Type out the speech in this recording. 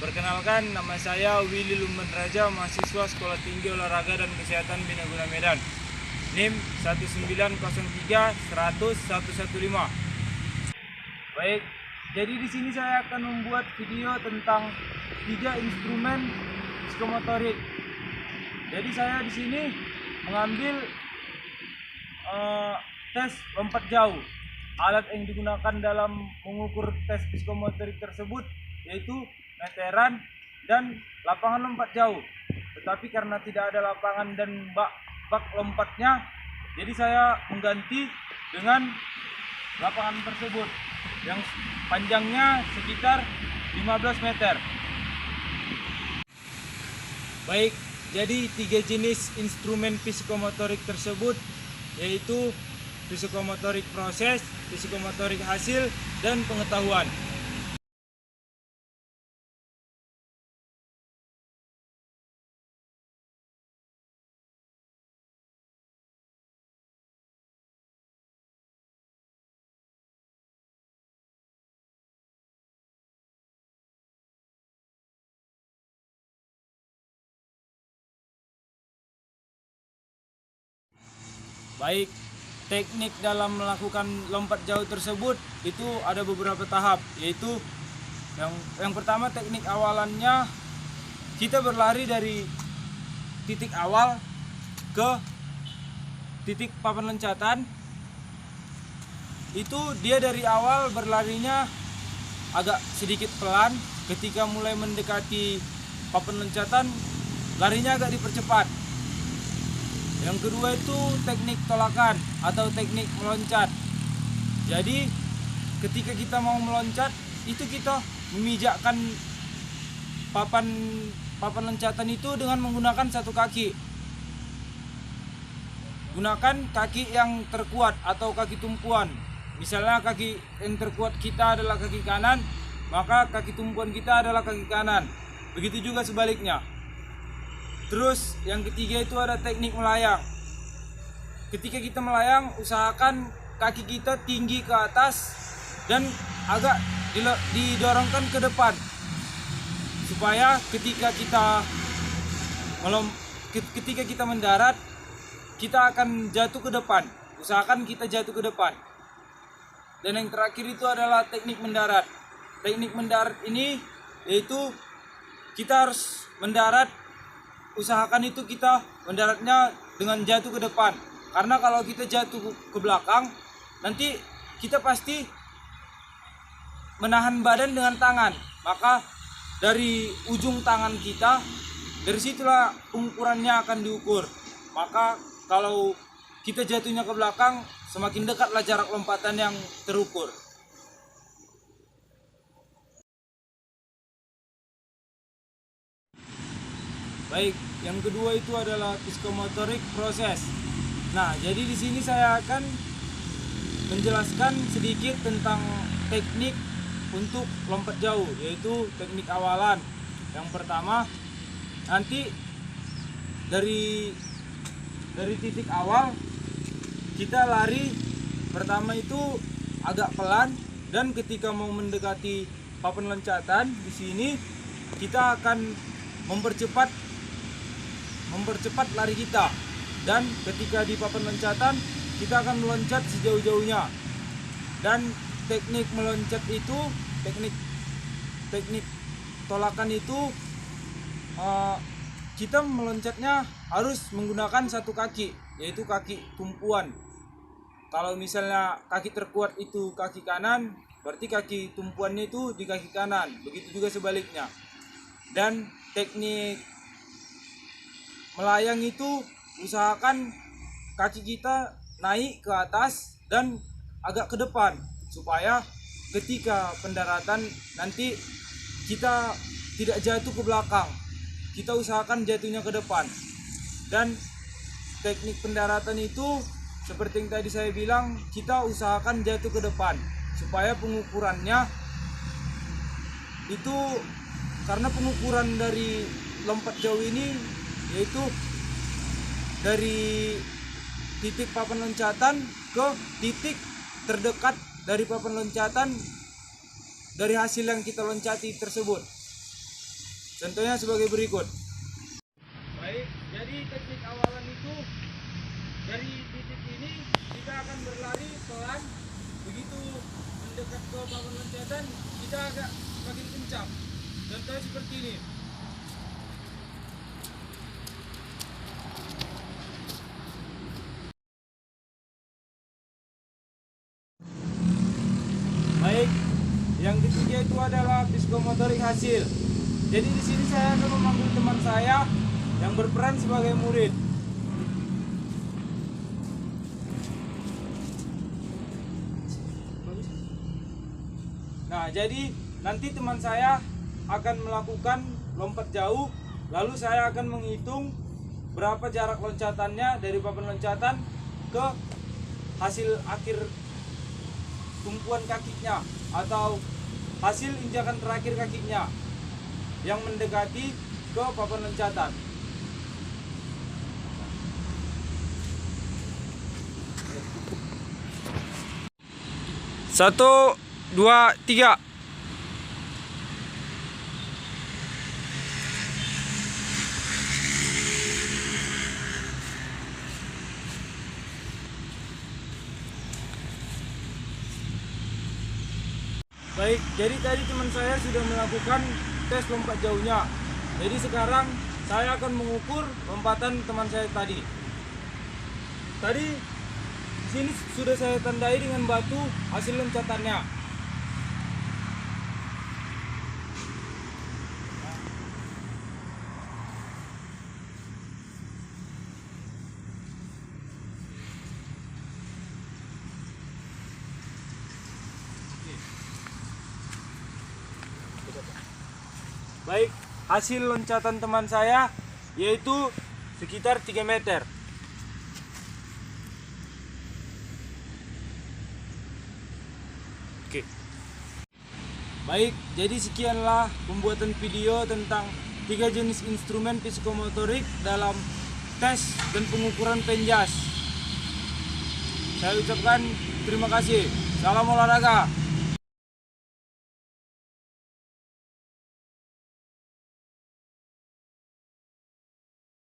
Perkenalkan, nama saya Willy Lumban Raja, mahasiswa Sekolah Tinggi Olahraga dan Kesehatan Bina Guna Medan. NIM 19031001115. Baik, jadi di sini saya akan membuat video tentang 3 instrumen psikomotorik. Jadi saya di sini mengambil tes lompat jauh. Alat yang digunakan dalam mengukur tes psikomotorik tersebut yaitu meteran dan lapangan lompat jauh. Tetapi karena tidak ada lapangan dan bak lompatnya, jadi saya mengganti dengan lapangan tersebut yang panjangnya sekitar 15 meter. Baik, jadi 3 jenis instrumen psikomotorik tersebut yaitu psikomotorik proses, psikomotorik hasil, dan pengetahuan. Baik, teknik dalam melakukan lompat jauh tersebut itu ada beberapa tahap, yaitu yang pertama teknik awalannya kita berlari dari titik awal ke titik papan loncatan. Itu dia dari awal berlarinya agak sedikit pelan, ketika mulai mendekati papan loncatan larinya agak dipercepat. Yang kedua itu teknik tolakan atau teknik meloncat. Jadi ketika kita mau meloncat itu kita memijakkan papan loncatan itu dengan menggunakan satu kaki. Gunakan kaki yang terkuat atau kaki tumpuan. Misalnya kaki yang terkuat kita adalah kaki kanan, maka kaki tumpuan kita adalah kaki kanan. Begitu juga sebaliknya. Terus yang ketiga itu ada teknik melayang. Ketika kita melayang, usahakan kaki kita tinggi ke atas dan agak didorongkan ke depan, supaya ketika kita mendarat, kita akan jatuh ke depan. Usahakan kita jatuh ke depan. Dan yang terakhir itu adalah teknik mendarat. Teknik mendarat ini yaitu kita harus mendarat, usahakan itu kita mendaratnya dengan jatuh ke depan. Karena kalau kita jatuh ke belakang, nanti kita pasti menahan badan dengan tangan. Maka dari ujung tangan kita, dari situlah ukurannya akan diukur. Maka kalau kita jatuhnya ke belakang, semakin dekatlah jarak lompatan yang terukur. Baik, yang kedua itu adalah psikomotorik proses. Nah, jadi di sini saya akan menjelaskan sedikit tentang teknik untuk lompat jauh, yaitu teknik awalan. Yang pertama, nanti dari titik awal kita lari pertama itu agak pelan, dan ketika mau mendekati papan loncatan di sini kita akan mempercepat lari kita. Dan ketika di papan loncatan kita akan meloncat sejauh-jauhnya. Dan teknik meloncat itu, teknik tolakan itu kita meloncatnya harus menggunakan satu kaki, yaitu kaki tumpuan. Kalau misalnya kaki terkuat itu kaki kanan, berarti kaki tumpuannya itu di kaki kanan. Begitu juga sebaliknya. Dan teknik melayang itu usahakan kaki kita naik ke atas dan agak ke depan, supaya ketika pendaratan nanti kita tidak jatuh ke belakang. Kita usahakan jatuhnya ke depan. Dan teknik pendaratan itu seperti yang tadi saya bilang, kita usahakan jatuh ke depan, supaya pengukurannya itu, karena pengukuran dari lompat jauh ini yaitu dari titik papan loncatan ke titik terdekat dari papan loncatan dari hasil yang kita loncati tersebut. Contohnya sebagai berikut. Baik, jadi teknik awalan itu dari titik ini kita akan berlari pelan. Begitu mendekat ke papan loncatan, kita agak makin kencang. Contohnya seperti ini. Baik, yang ketiga itu adalah psikomotorik hasil. Jadi di sini saya akan memanggil teman saya yang berperan sebagai murid. Nah, jadi nanti teman saya akan melakukan lompat jauh, lalu saya akan menghitung berapa jarak loncatannya dari papan loncatan ke hasil akhir tumpuan kakinya atau hasil injakan terakhir kakinya yang mendekati ke papan loncatan. Satu, dua, tiga. Baik, jadi tadi teman saya sudah melakukan tes lompat jauhnya. Jadi sekarang saya akan mengukur lompatan teman saya tadi. Tadi di sini sudah saya tandai dengan batu hasil loncatannya. Baik, hasil loncatan teman saya yaitu sekitar 3 meter. Oke. Baik, jadi sekianlah pembuatan video tentang 3 jenis instrumen psikomotorik dalam tes dan pengukuran penjas. Saya ucapkan terima kasih. Salam olahraga.